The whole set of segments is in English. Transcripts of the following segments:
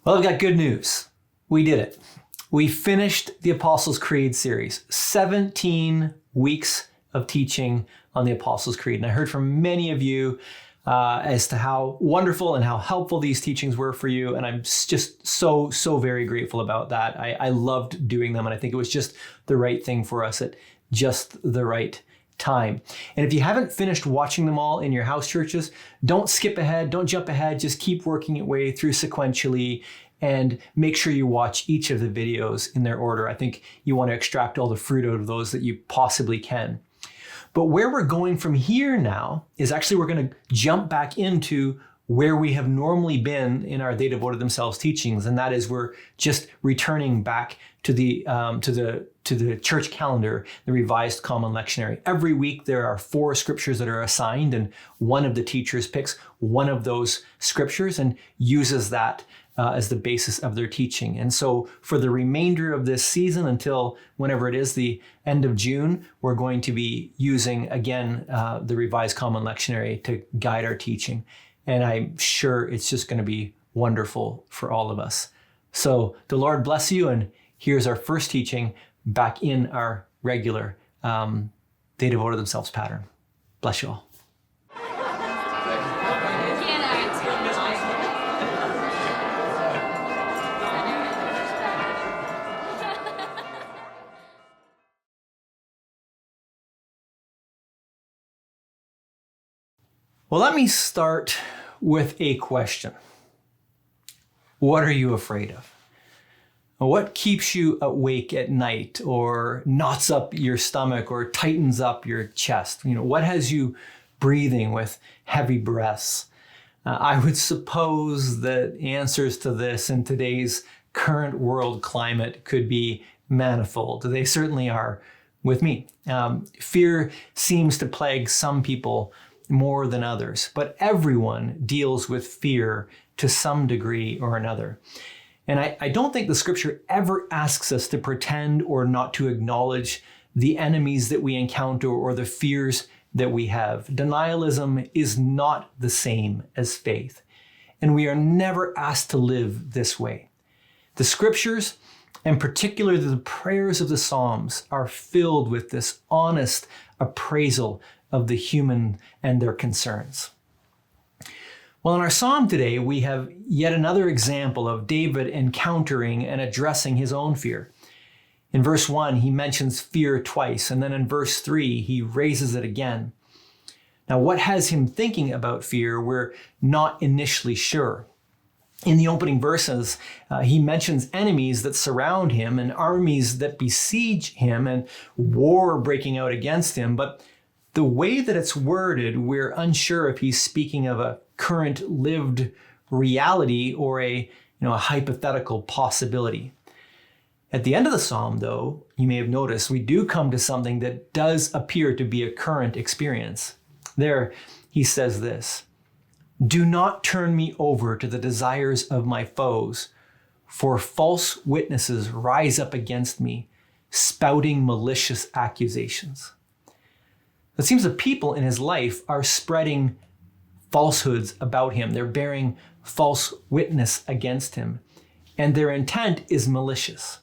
Well, I've got good news. We did it. We finished the Apostles' Creed series, 17 weeks of teaching on the Apostles' Creed. And I heard from many of you as to how wonderful and how helpful these teachings were for you. And I'm just so very grateful about that. I loved doing them, and I think it was just the right thing for us at just the right time. And if you haven't finished watching them all in your house churches, don't skip ahead, don't jump ahead, just keep working your way through sequentially and make sure you watch each of the videos in their order. I think you want to extract all the fruit out of those that you possibly can. But where we're going from here now is actually we're going to jump back into where we have normally been in our They Devoted Themselves teachings, and that is we're just returning back to the church calendar, the Revised Common Lectionary. Every week there are 4 scriptures that are assigned, and one of the teachers picks one of those scriptures and uses that as the basis of their teaching. And so for the remainder of this season until whenever it is the end of June, we're going to be using again the Revised Common Lectionary to guide our teaching. And I'm sure it's just going to be wonderful for all of us. So the Lord bless you, and here's our first teaching back in our regular They Devoted Themselves pattern. Bless you all. Well, let me start with a question. What are you afraid of? What keeps you awake at night, or knots up your stomach, or tightens up your chest? What has you breathing with heavy breaths? I would suppose that answers to this in today's current world climate could be manifold. They certainly are with me. Fear seems to plague some people more than others, but everyone deals with fear to some degree or another. And I don't think the scripture ever asks us to pretend or not to acknowledge the enemies that we encounter or the fears that we have. Denialism is not the same as faith, and we are never asked to live this way. The scriptures, and particularly the prayers of the Psalms, are filled with this honest appraisal of the human and their concerns. Well, in our psalm today, we have yet another example of David encountering and addressing his own fear. In verse 1, he mentions fear twice, and then in verse 3, he raises it again. Now, what has him thinking about fear, we're not initially sure. In the opening verses, he mentions enemies that surround him and armies that besiege him and war breaking out against him, but the way that it's worded, we're unsure if he's speaking of a current lived reality or a hypothetical possibility. At the end of the psalm, though, you may have noticed, we do come to something that does appear to be a current experience. There, he says this: "Do not turn me over to the desires of my foes, for false witnesses rise up against me, spouting malicious accusations." It seems the people in his life are spreading falsehoods about him. They're bearing false witness against him, and their intent is malicious.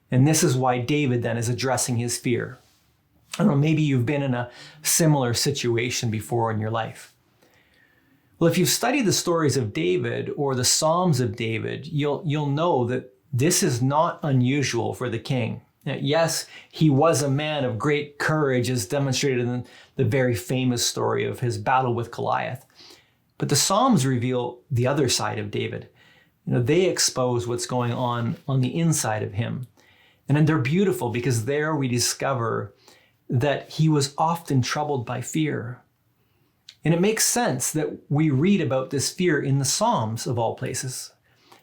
And this is why David then is addressing his fear. I don't know, maybe you've been in a similar situation before in your life. Well, if you've studied the stories of David or the Psalms of David, you'll know that this is not unusual for the king. Yes, he was a man of great courage, as demonstrated in the very famous story of his battle with Goliath. But the Psalms reveal the other side of David. They expose what's going on the inside of him. And then they're beautiful because there we discover that he was often troubled by fear. And it makes sense that we read about this fear in the Psalms of all places.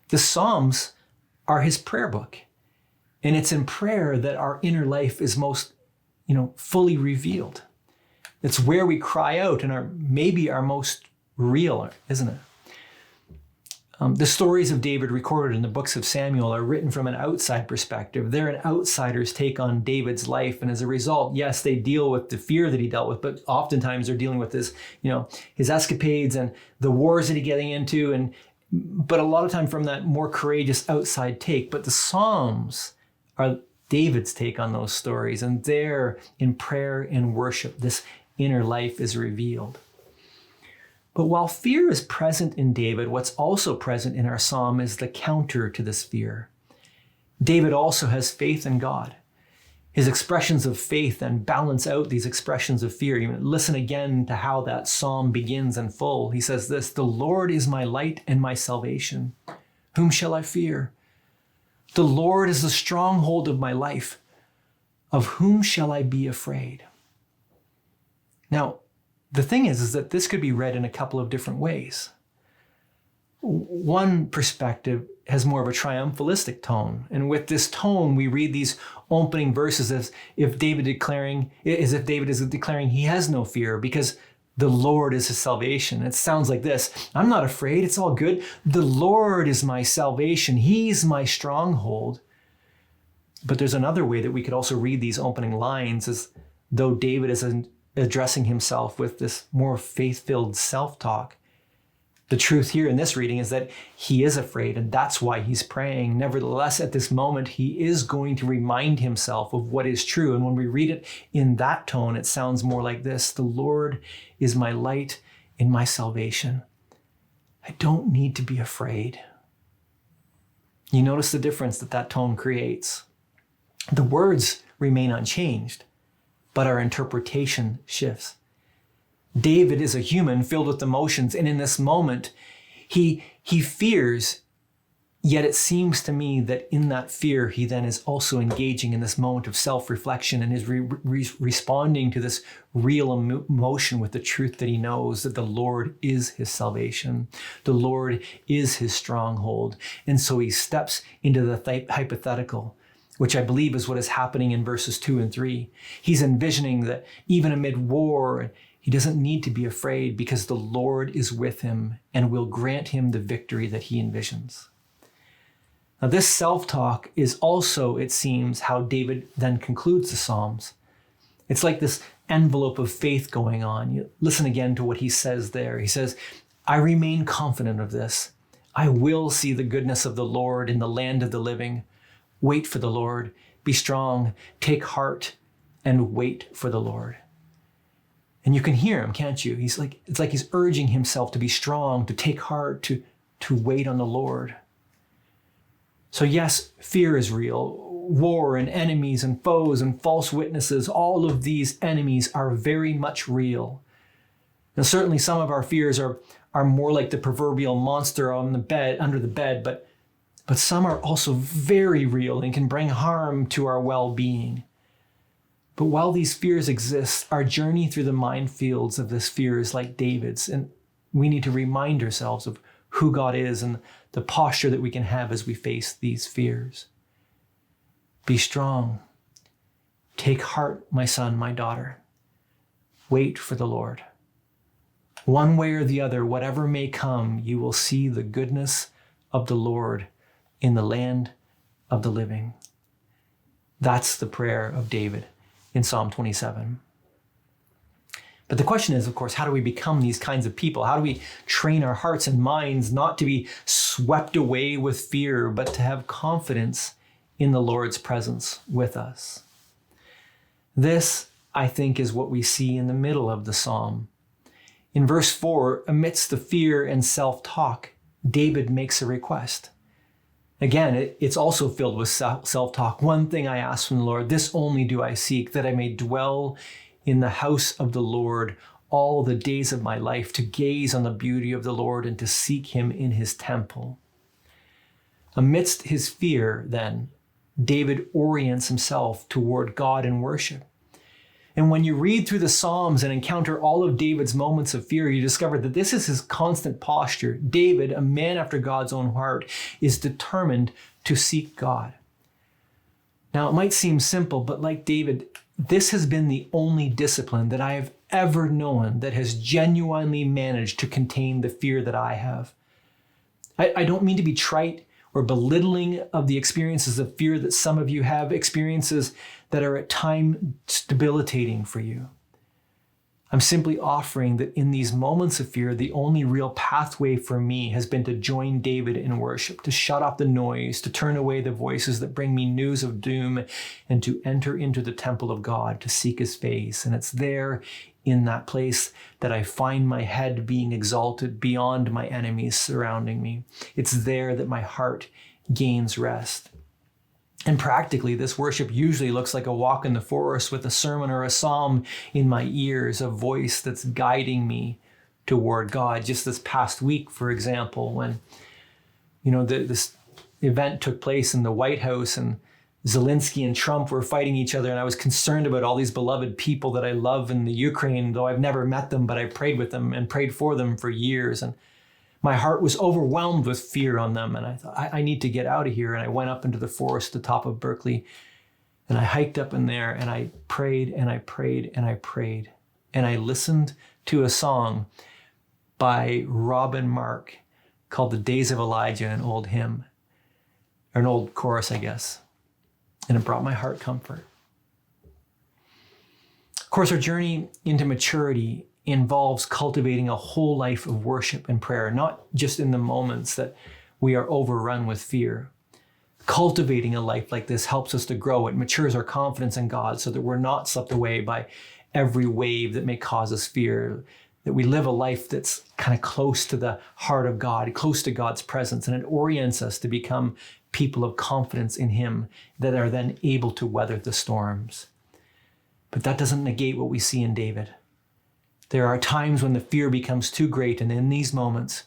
The Psalms are his prayer book. And it's in prayer that our inner life is most, fully revealed. It's where we cry out and maybe our most real, isn't it? The stories of David recorded in the books of Samuel are written from an outside perspective. They're an outsider's take on David's life. And as a result, yes, they deal with the fear that he dealt with, but oftentimes they're dealing with his escapades and the wars that he's getting into. but a lot of time from that more courageous outside take. But the Psalms are David's take on those stories, and there in prayer and worship, this inner life is revealed. But while fear is present in David, what's also present in our psalm is the counter to this fear. David also has faith in God. His expressions of faith then balance out these expressions of fear. You listen again to how that psalm begins in full. He says this, "The Lord is my light and my salvation. Whom shall I fear? The Lord is the stronghold of my life. Of whom shall I be afraid?" Now, the thing is that this could be read in a couple of different ways. One perspective has more of a triumphalistic tone. And with this tone, we read these opening verses as if David is declaring he has no fear because the Lord is his salvation. It sounds like this: "I'm not afraid. It's all good. The Lord is my salvation. He's my stronghold." But there's another way that we could also read these opening lines as though David is addressing himself with this more faith-filled self-talk. The truth here in this reading is that he is afraid, and that's why he's praying. Nevertheless, at this moment, he is going to remind himself of what is true. And when we read it in that tone, it sounds more like this: "The Lord is my light and my salvation. I don't need to be afraid." You notice the difference that tone creates. The words remain unchanged, but our interpretation shifts. David is a human filled with emotions, and in this moment, he fears, yet it seems to me that in that fear, he then is also engaging in this moment of self-reflection and is responding to this real emotion with the truth that he knows that the Lord is his salvation. The Lord is his stronghold. And so he steps into the hypothetical, which I believe is what is happening in verses 2 and 3. He's envisioning that even amid war, he doesn't need to be afraid because the Lord is with him and will grant him the victory that he envisions. Now, this self-talk is also, it seems, how David then concludes the Psalms. It's like this envelope of faith going on. You listen again to what he says there. He says, "I remain confident of this. I will see the goodness of the Lord in the land of the living. Wait for the Lord. Be strong. Take heart and wait for the Lord." And you can hear him, can't you? It's like he's urging himself to be strong, to take heart, to wait on the Lord. So yes, fear is real. War and enemies and foes and false witnesses, all of these enemies are very much real. Now certainly some of our fears are more like the proverbial monster under the bed, but some are also very real and can bring harm to our well-being. But while these fears exist, our journey through the minefields of this fear is like David's, and we need to remind ourselves of who God is and the posture that we can have as we face these fears. Be strong. Take heart, my son, my daughter. Wait for the Lord. One way or the other, whatever may come, you will see the goodness of the Lord in the land of the living. That's the prayer of David in Psalm 27. But the question is, of course, how do we become these kinds of people? How do we train our hearts and minds not to be swept away with fear, but to have confidence in the Lord's presence with us? This, I think, is what we see in the middle of the psalm. In verse 4, amidst the fear and self-talk, David makes a request. Again, it's also filled with self-talk. "One thing I ask from the Lord, this only do I seek, that I may dwell in the house of the Lord all the days of my life, to gaze on the beauty of the Lord and to seek him in his temple." Amidst his fear, then, David orients himself toward God in worship. And when you read through the Psalms and encounter all of David's moments of fear, you discover that this is his constant posture. David, a man after God's own heart, is determined to seek God. Now, it might seem simple, but like David, this has been the only discipline that I have ever known that has genuinely managed to contain the fear that I have. I don't mean to be trite or belittling of the experiences of fear that some of you have, experiences that are at times debilitating for you. I'm simply offering that in these moments of fear, the only real pathway for me has been to join David in worship, to shut off the noise, to turn away the voices that bring me news of doom, and to enter into the temple of God to seek his face. And it's there in that place that I find my head being exalted beyond my enemies surrounding me. It's there that my heart gains rest. And practically, this worship usually looks like a walk in the forest with a sermon or a psalm in my ears, a voice that's guiding me toward God. Just this past week, for example, when this event took place in the White House and Zelensky and Trump were fighting each other, and I was concerned about all these beloved people that I love in the Ukraine, though I've never met them, but I prayed with them and prayed for them for years. And my heart was overwhelmed with fear on them. And I thought, I need to get out of here. And I went up into the forest, the top of Berkeley, and I hiked up in there and I prayed and I prayed and I prayed. And I listened to a song by Robin Mark called The Days of Elijah, an old hymn, or an old chorus, I guess. And it brought my heart comfort. Of course, our journey into maturity involves cultivating a whole life of worship and prayer, not just in the moments that we are overrun with fear. Cultivating a life like this helps us to grow. It matures our confidence in God so that we're not swept away by every wave that may cause us fear, that we live a life that's kind of close to the heart of God, close to God's presence, and it orients us to become people of confidence in him that are then able to weather the storms. But that doesn't negate what we see in David. There are times when the fear becomes too great, and in these moments,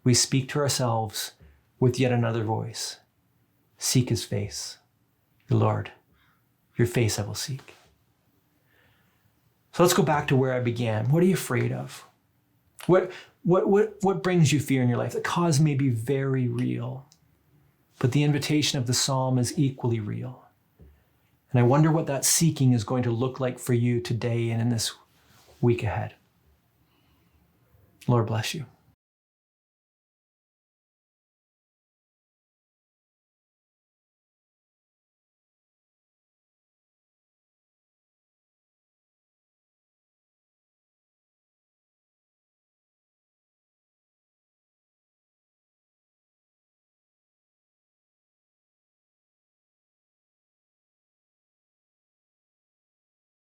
we speak to ourselves with yet another voice. Seek his face. The Lord, your face I will seek. So let's go back to where I began. What are you afraid of? What brings you fear in your life? The cause may be very real, but the invitation of the psalm is equally real. And I wonder what that seeking is going to look like for you today and in this week ahead. Lord bless you.